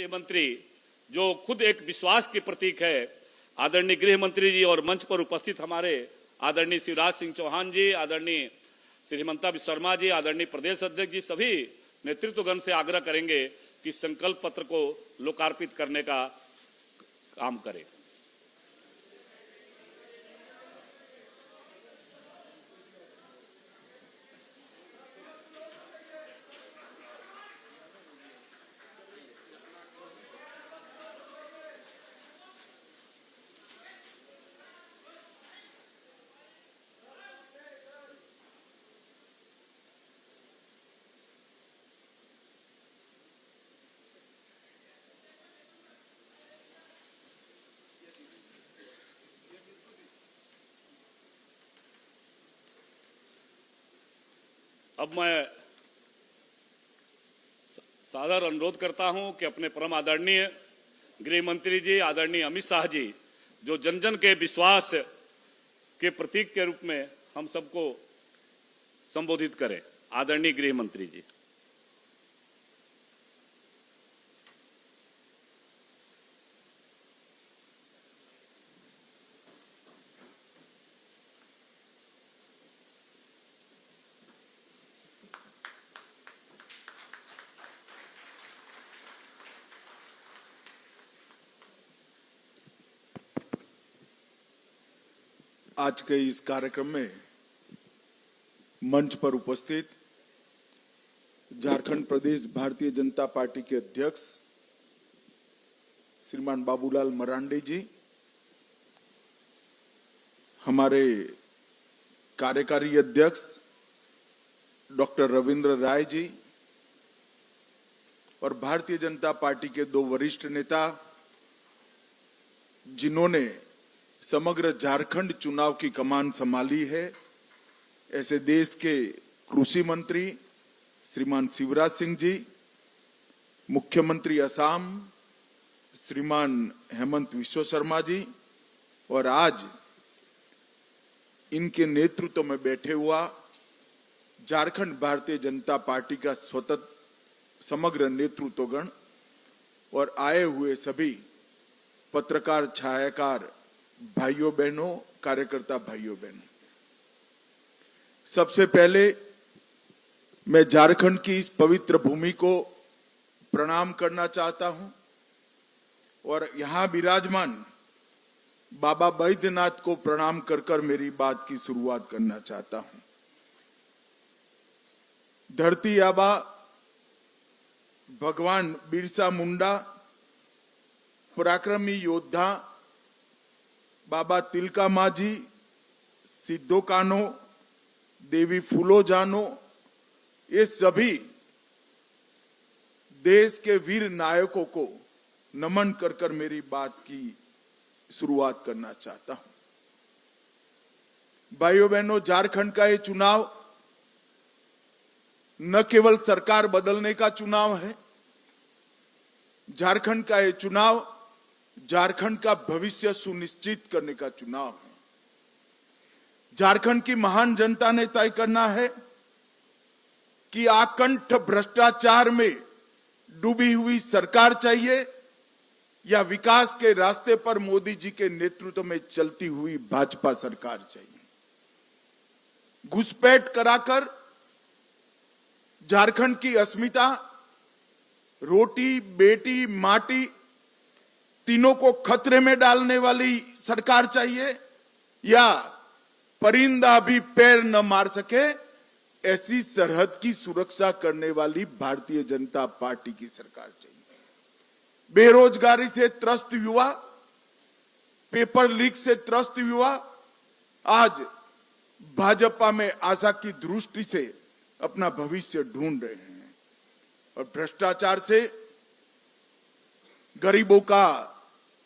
मंत्री जो खुद एक विश्वास की प्रतीक है, आदरणीय गृह मंत्री जी और मंच पर उपस्थित हमारे आदरणीय शिवराज सिंह चौहान जी, आदरणीय श्री हिमंता बिस्वा शर्मा जी, आदरणीय प्रदेश अध्यक्ष जी, सभी नेतृत्वगण से आग्रह करेंगे कि संकल्प पत्र को लोकार्पित करने का काम करें। अब मैं सादर अनुरोध करता हूं कि अपने परम आदरणीय गृह मंत्री जी, आदरणीय अमित शाह जी, जो जन जन के विश्वास के प्रतीक के रूप में हम सबको संबोधित करें। आदरणीय गृह मंत्री जी। आज के इस कार्यक्रम में मंच पर उपस्थित झारखंड प्रदेश भारतीय जनता पार्टी के अध्यक्ष श्रीमान बाबूलाल मरांडी जी, हमारे कार्यकारी अध्यक्ष डॉक्टर रविंद्र राय जी और भारतीय जनता पार्टी के दो वरिष्ठ नेता जिन्होंने समग्र झारखंड चुनाव की कमान संभाली है, ऐसे देश के कृषि मंत्री श्रीमान शिवराज सिंह जी, मुख्यमंत्री असम श्रीमान हेमंत बिस्वा शर्मा जी, और आज इनके नेतृत्व में बैठे हुआ झारखंड भारतीय जनता पार्टी का स्वतंत्र समग्र नेतृत्वगण और आए हुए सभी पत्रकार, छायाकार भाइयों बहनों, कार्यकर्ता भाइयों बहनों, सबसे पहले मैं झारखंड की इस पवित्र भूमि को प्रणाम करना चाहता हूं और यहां विराजमान बाबा बैद्यनाथ को प्रणाम कर कर मेरी बात की शुरुआत करना चाहता हूं। धरती आबा भगवान बिरसा मुंडा, पराक्रमी योद्धा बाबा तिलका मांझी, सिद्धो कान्हो, देवी फूलो जानो, ये सभी देश के वीर नायकों को नमन कर कर मेरी बात की शुरुआत करना चाहता हूं। भाइयों बहनों, झारखंड का ये चुनाव न केवल सरकार बदलने का चुनाव है, झारखंड का ये चुनाव झारखंड का भविष्य सुनिश्चित करने का चुनाव है। झारखंड की महान जनता ने तय करना है कि आकंठ भ्रष्टाचार में डूबी हुई सरकार चाहिए या विकास के रास्ते पर मोदी जी के नेतृत्व में चलती हुई भाजपा सरकार चाहिए। घुसपैठ कराकर झारखंड की अस्मिता, रोटी बेटी माटी तीनों को खतरे में डालने वाली सरकार चाहिए या परिंदा भी पैर न मार सके ऐसी सरहद की सुरक्षा करने वाली भारतीय जनता पार्टी की सरकार चाहिए। बेरोजगारी से त्रस्त युवा, पेपर लीक से त्रस्त युवा आज भाजपा में आशा की दृष्टि से अपना भविष्य ढूंढ रहे हैं और भ्रष्टाचार से गरीबों का,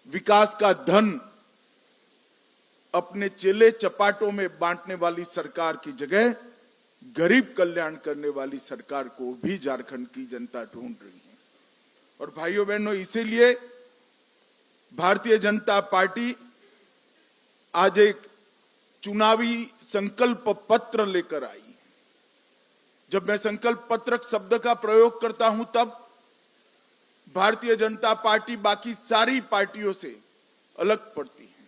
विकास का धन अपने चेले चपाटों में बांटने वाली सरकार की जगह गरीब कल्याण करने वाली सरकार को भी झारखंड की जनता ढूंढ रही है। और भाइयों बहनों, इसीलिए भारतीय जनता पार्टी आज एक चुनावी संकल्प पत्र लेकर आई। जब मैं संकल्प पत्र शब्द का प्रयोग करता हूं तब भारतीय जनता पार्टी बाकी सारी पार्टियों से अलग पड़ती है,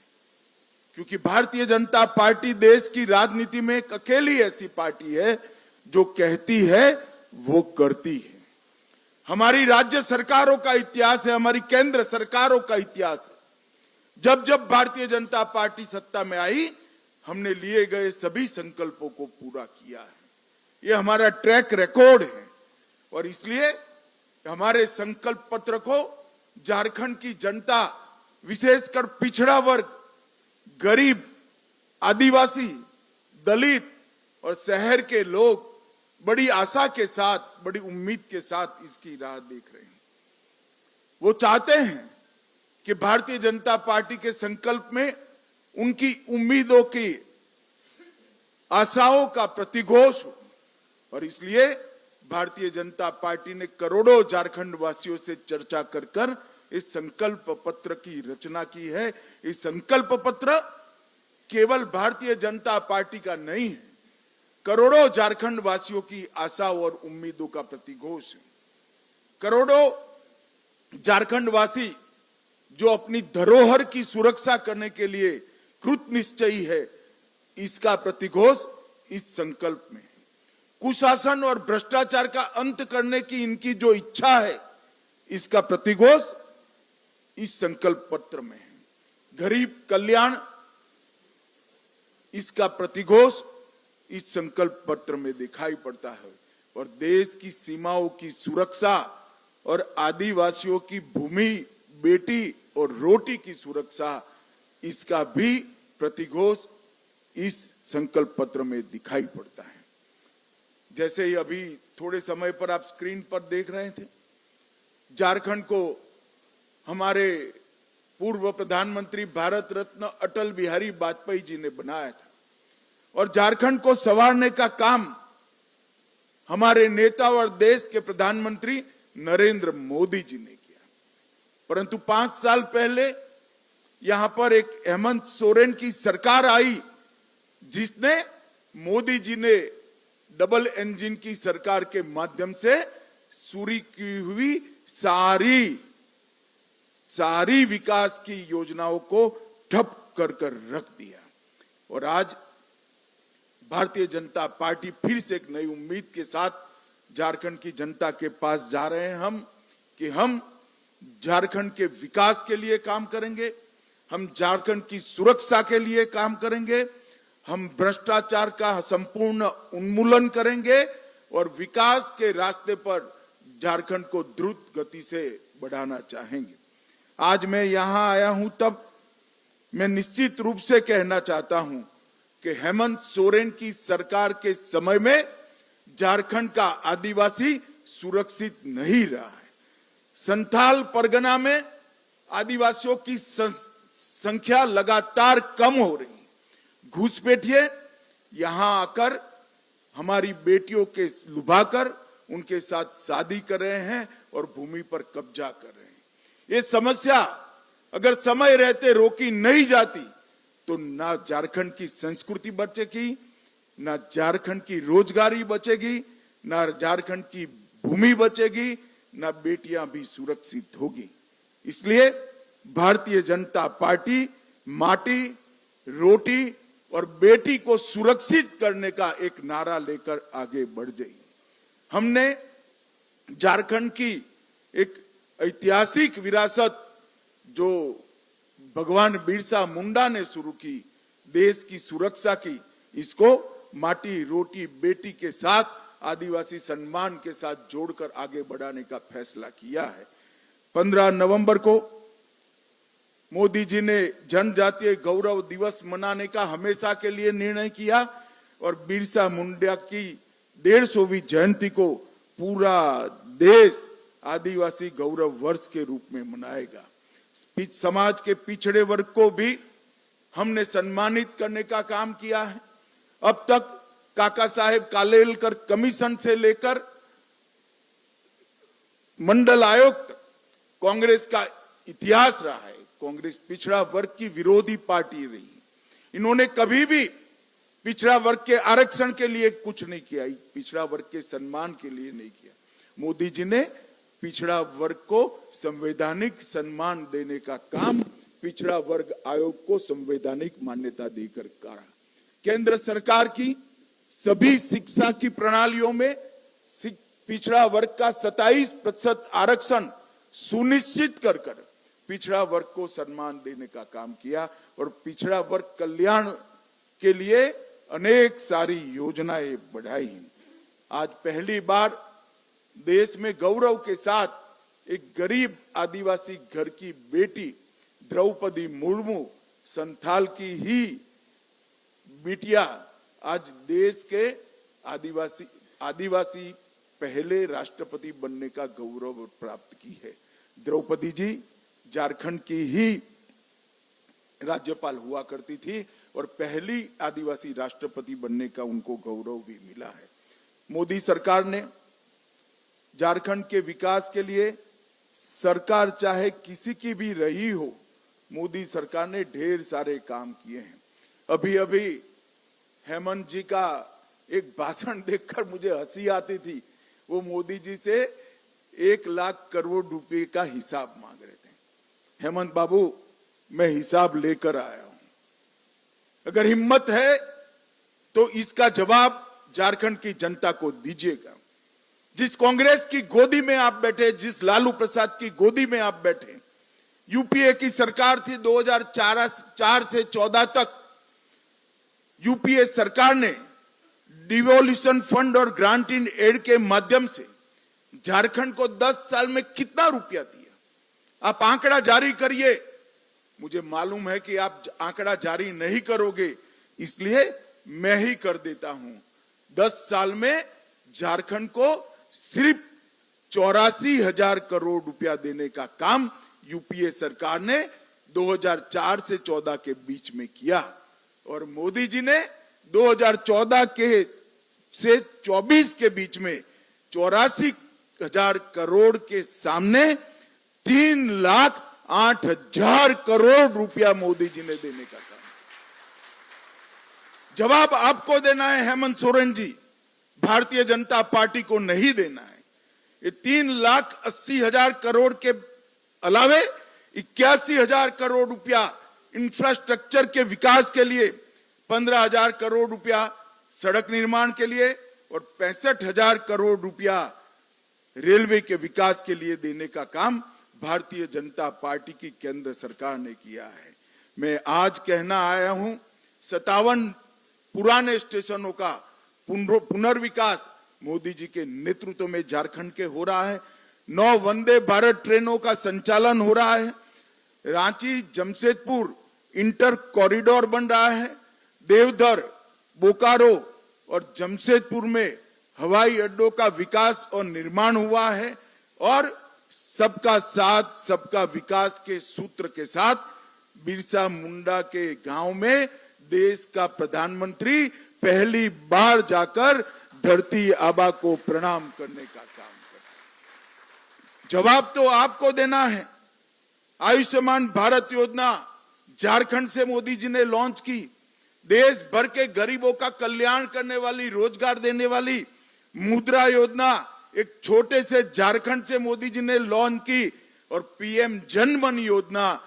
क्योंकि भारतीय जनता पार्टी देश की राजनीति में एक अकेली ऐसी पार्टी है जो कहती है वो करती है। हमारी राज्य सरकारों का इतिहास है, हमारी केंद्र सरकारों का इतिहास है। जब जब भारतीय जनता पार्टी सत्ता में आई, हमने लिए गए सभी संकल्पों को पूरा किया है। ये हमारा ट्रैक रिकॉर्ड है और इसलिए हमारे संकल्प पत्र को झारखंड की जनता, विशेषकर पिछड़ा वर्ग, गरीब, आदिवासी, दलित और शहर के लोग बड़ी आशा के साथ, बड़ी उम्मीद के साथ इसकी राह देख रहे हैं। वो चाहते हैं कि भारतीय जनता पार्टी के संकल्प में उनकी उम्मीदों की, आशाओं का प्रतिघोष हो और इसलिए भारतीय जनता पार्टी ने करोड़ों झारखंड वासियों से चर्चा कर इस संकल्प पत्र की रचना की है। इस संकल्प पत्र केवल भारतीय जनता पार्टी का नहीं है, करोड़ों झारखंड वासियों की आशाओं और उम्मीदों का प्रतिघोष है। करोड़ों झारखंड वासी जो अपनी धरोहर की सुरक्षा करने के लिए कृत निश्चयी है, इसका प्रतिघोष इस संकल्प में है। कुशासन और भ्रष्टाचार का अंत करने की इनकी जो इच्छा है, इसका प्रतिघोष इस संकल्प पत्र में है। गरीब कल्याण, इसका प्रतिघोष इस संकल्प पत्र में दिखाई पड़ता है और देश की सीमाओं की सुरक्षा और आदिवासियों की भूमि, बेटी और रोटी की सुरक्षा, इसका भी प्रतिघोष इस संकल्प पत्र में दिखाई पड़ता है। जैसे ही अभी थोड़े समय पर आप स्क्रीन पर देख रहे थे, झारखंड को हमारे पूर्व प्रधानमंत्री भारत रत्न अटल बिहारी वाजपेयी जी ने बनाया था और झारखंड को संवारने का काम हमारे नेता और देश के प्रधानमंत्री नरेंद्र मोदी जी ने किया। परंतु 5 साल पहले यहां पर एक हेमंत सोरेन की सरकार आई, जिसने मोदी जी ने डबल इंजन की सरकार के माध्यम से शुरू की हुई सारी विकास की योजनाओं को ठप कर रख दिया और आज भारतीय जनता पार्टी फिर से एक नई उम्मीद के साथ झारखंड की जनता के पास जा रहे हैं हम झारखंड के विकास के लिए काम करेंगे, हम झारखंड की सुरक्षा के लिए काम करेंगे, हम भ्रष्टाचार का संपूर्ण उन्मूलन करेंगे और विकास के रास्ते पर झारखंड को द्रुत गति से बढ़ाना चाहेंगे। आज मैं यहां आया हूं तब मैं निश्चित रूप से कहना चाहता हूं कि हेमंत सोरेन की सरकार के समय में झारखंड का आदिवासी सुरक्षित नहीं रहा है। संथाल परगना में आदिवासियों की संख्या लगातार कम हो रही है। घुसपैठिए यहां आकर हमारी बेटियों के लुभाकर उनके साथ शादी कर रहे हैं और भूमि पर कब्जा कर रहे हैं। ये समस्या अगर समय रहते रोकी नहीं जाती तो ना झारखंड की संस्कृति बचेगी, ना झारखंड की रोजगारी बचेगी, ना झारखंड की भूमि बचेगी, ना बेटियां भी सुरक्षित होगी। इसलिए भारतीय जनता पार्टी माटी, रोटी और बेटी को सुरक्षित करने का एक नारा लेकर आगे बढ़ गई। हमने झारखंड की एक ऐतिहासिक विरासत जो भगवान बिरसा मुंडा ने शुरू की, देश की सुरक्षा की, इसको माटी, रोटी, बेटी के साथ आदिवासी सम्मान के साथ जोड़कर आगे बढ़ाने का फैसला किया है। 15 नवंबर को मोदी जी ने जनजातीय गौरव दिवस मनाने का हमेशा के लिए निर्णय किया और बिरसा मुंडा की 150वीं जयंती को पूरा देश आदिवासी गौरव वर्ष के रूप में मनाएगा। समाज के पिछड़े वर्ग को भी हमने सम्मानित करने का काम किया है। अब तक काका साहेब कालेलकर कमीशन से लेकर मंडल आयोग तक कांग्रेस का इतिहास रहा है। कांग्रेस पिछड़ा वर्ग की विरोधी पार्टी रही। इन्होंने कभी भी पिछड़ा वर्ग के आरक्षण के लिए कुछ नहीं किया, पिछड़ा वर्ग के सम्मान के लिए नहीं किया। मोदी जी ने पिछड़ा वर्ग को संवैधानिक सम्मान देने का काम पिछड़ा वर्ग आयोग को संवैधानिक मान्यता देकर करा। केंद्र सरकार की सभी शिक्षा की प्रणालियों में पिछड़ा वर्ग का 27% आरक्षण सुनिश्चित कर पिछड़ा वर्ग को सम्मान देने का काम किया और पिछड़ा वर्ग कल्याण के लिए अनेक सारी योजनाएं बढ़ाई। आज पहली बार देश में गौरव के साथ एक गरीब आदिवासी घर की बेटी द्रौपदी मुर्मू संथाल की ही बिटिया आज देश के आदिवासी पहले राष्ट्रपति बनने का गौरव प्राप्त की है। द्रौपदी जी झारखंड की ही राज्यपाल हुआ करती थी और पहली आदिवासी राष्ट्रपति बनने का उनको गौरव भी मिला है। मोदी सरकार ने झारखंड के विकास के लिए, सरकार चाहे किसी की भी रही हो, मोदी सरकार ने ढेर सारे काम किए हैं। अभी अभी हेमंत जी का एक भाषण देखकर मुझे हंसी आती थी। वो मोदी जी से 1 लाख करोड़ रुपए का हिसाब मांग रहे थे। हेमंत बाबू, मैं हिसाब लेकर आया हूं, अगर हिम्मत है तो इसका जवाब झारखंड की जनता को दीजिएगा। जिस कांग्रेस की गोदी में आप बैठे, जिस लालू प्रसाद की गोदी में आप बैठे, यूपीए की सरकार थी 2004 से 14 तक। यूपीए सरकार ने डिवोल्यूशन फंड और ग्रांट इन एड के माध्यम से झारखंड को 10 साल में कितना रुपया दिया? आप आंकड़ा जारी करिए। मुझे मालूम है कि आप आंकड़ा जारी नहीं करोगे, इसलिए मैं ही कर देता हूं। 10 साल में झारखंड को सिर्फ 84,000 करोड़ रुपया देने का काम यूपीए सरकार ने 2004 से 14 के बीच में किया और मोदी जी ने 2014 के से 24 के बीच में 84,000 करोड़ के सामने 3,08,000 करोड़ रुपया मोदी जी ने देने का काम। जवाब आपको देना है हेमंत सोरेन जी, भारतीय जनता पार्टी को नहीं देना है। ये 3,80,000 करोड़ के अलावे 81,000 करोड़ रुपया इंफ्रास्ट्रक्चर के विकास के लिए, 15,000 करोड़ रुपया सड़क निर्माण के लिए और 65,000 करोड़ रुपया रेलवे के विकास के लिए देने का काम भारतीय जनता पार्टी की केंद्र सरकार ने किया है। मैं आज कहना आया हूं, 57 पुराने स्टेशनों का पुनर्विकास मोदी जी के नेतृत्व में झारखंड के हो रहा है। 9 वंदे भारत ट्रेनों का संचालन हो रहा है। रांची जमशेदपुर इंटर कॉरिडोर बन रहा है। देवधर, बोकारो और जमशेदपुर में हवाई अड्डों का विकास और निर्माण हुआ है और सबका साथ सबका विकास के सूत्र के साथ बिरसा मुंडा के गांव में देश का प्रधानमंत्री पहली बार जाकर धरती आबा को प्रणाम करने का काम करते। जवाब तो आपको देना है। आयुष्मान भारत योजना झारखंड से मोदी जी ने लॉन्च की। देश भर के गरीबों का कल्याण करने वाली, रोजगार देने वाली मुद्रा योजना एक छोटे से झारखंड से मोदी जी ने लॉन्च की और पीएम जनधन योजना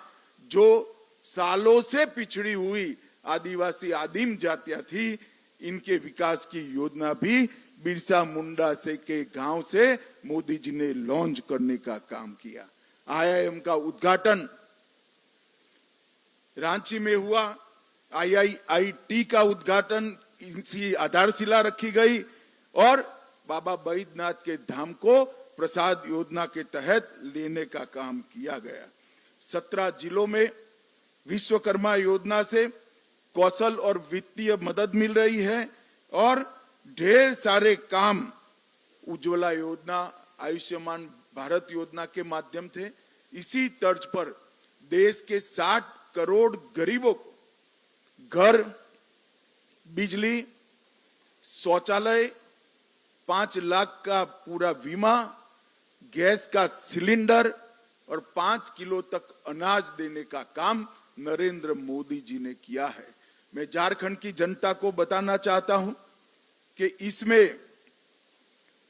जो सालों से पिछड़ी हुई आदिवासी आदिम जातियां थी, इनके विकास की योजना भी बिरसा मुंडा से के गांव से मोदी जी ने लॉन्च करने का काम किया। आईआईएम का उद्घाटन रांची में हुआ। आईआईटी का उद्घाटन, इनकी आधारशिला रखी गई और बाबा बैद्यनाथ के धाम को प्रसाद योजना के तहत लेने का काम किया गया। 17 जिलों में विश्वकर्मा योजना से कौशल और वित्तीय मदद मिल रही है और ढेर सारे काम उज्ज्वला योजना, आयुष्मान भारत योजना के माध्यम थे। इसी तर्ज पर देश के 60 करोड़ गरीबों को घर, बिजली, शौचालय, 5 लाख का पूरा बीमा, गैस का सिलेंडर और 5 किलो तक अनाज देने का काम नरेंद्र मोदी जी ने किया है। मैं झारखंड की जनता को बताना चाहता हूं कि इसमें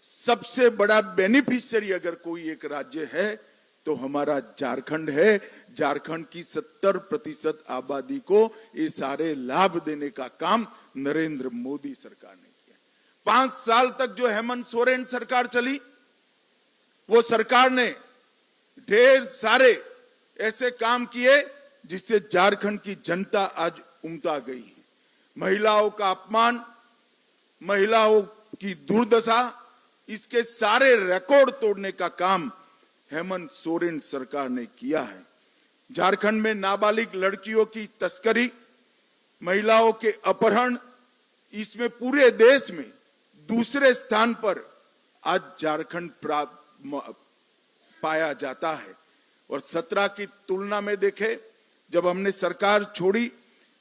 सबसे बड़ा बेनिफिशियरी अगर कोई एक राज्य है तो हमारा झारखंड है। झारखंड की 70% आबादी को ये सारे लाभ देने का काम नरेंद्र मोदी सरकार ने किया। 5 साल तक जो हेमंत सोरेन सरकार चली, वो सरकार ने ढेर सारे ऐसे काम किए जिससे झारखंड की जनता आज उमटा गई है। महिलाओं का अपमान, महिलाओं की दुर्दशा, इसके सारे रिकॉर्ड तोड़ने का काम हेमंत सोरेन सरकार ने किया है। झारखंड में नाबालिग लड़कियों की तस्करी, महिलाओं के अपहरण, इसमें पूरे देश में दूसरे स्थान पर आज झारखंड पाया जाता है। और 17 की तुलना में देखें, जब हमने सरकार छोड़ी,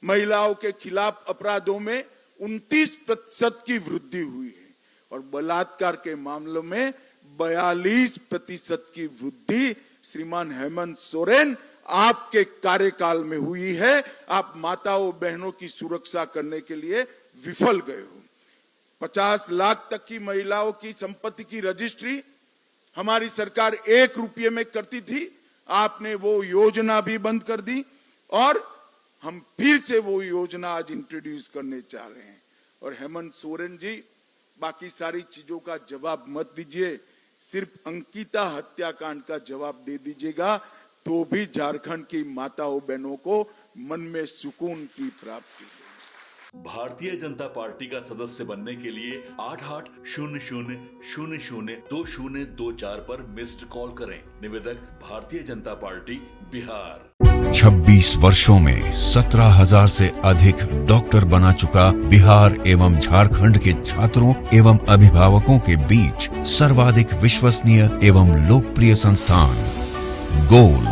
महिलाओं के खिलाफ अपराधों में 29% की वृद्धि हुई है और बलात्कार के मामलों में 42% की वृद्धि श्रीमान हेमंत सोरेन आपके कार्यकाल में हुई है। आप माताओं बहनों की सुरक्षा करने के लिए विफल गए हो। 50 लाख तक की महिलाओं की संपत्ति की रजिस्ट्री हमारी सरकार 1 रुपये में करती थी, आपने वो योजना भी बंद कर दी और हम फिर से वो योजना आज इंट्रोड्यूस करने चाह रहे हैं। और हेमंत सोरेन जी, बाकी सारी चीजों का जवाब मत दीजिए, सिर्फ अंकिता हत्याकांड का जवाब दे दीजिएगा तो भी झारखंड की माताओं बहनों को मन में सुकून की प्राप्ति होगी। भारतीय जनता पार्टी का सदस्य बनने के लिए 8800002024 पर मिस्ड कॉल करें। निवेदक भारतीय जनता पार्टी बिहार। 26 वर्षों में 17,000 से अधिक डॉक्टर बना चुका बिहार एवं झारखंड के छात्रों एवं अभिभावकों के बीच सर्वाधिक विश्वसनीय एवं लोकप्रिय संस्थान गोल,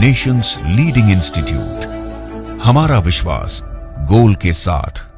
नेशंस लीडिंग इंस्टीट्यूट। हमारा विश्वास गोल के साथ।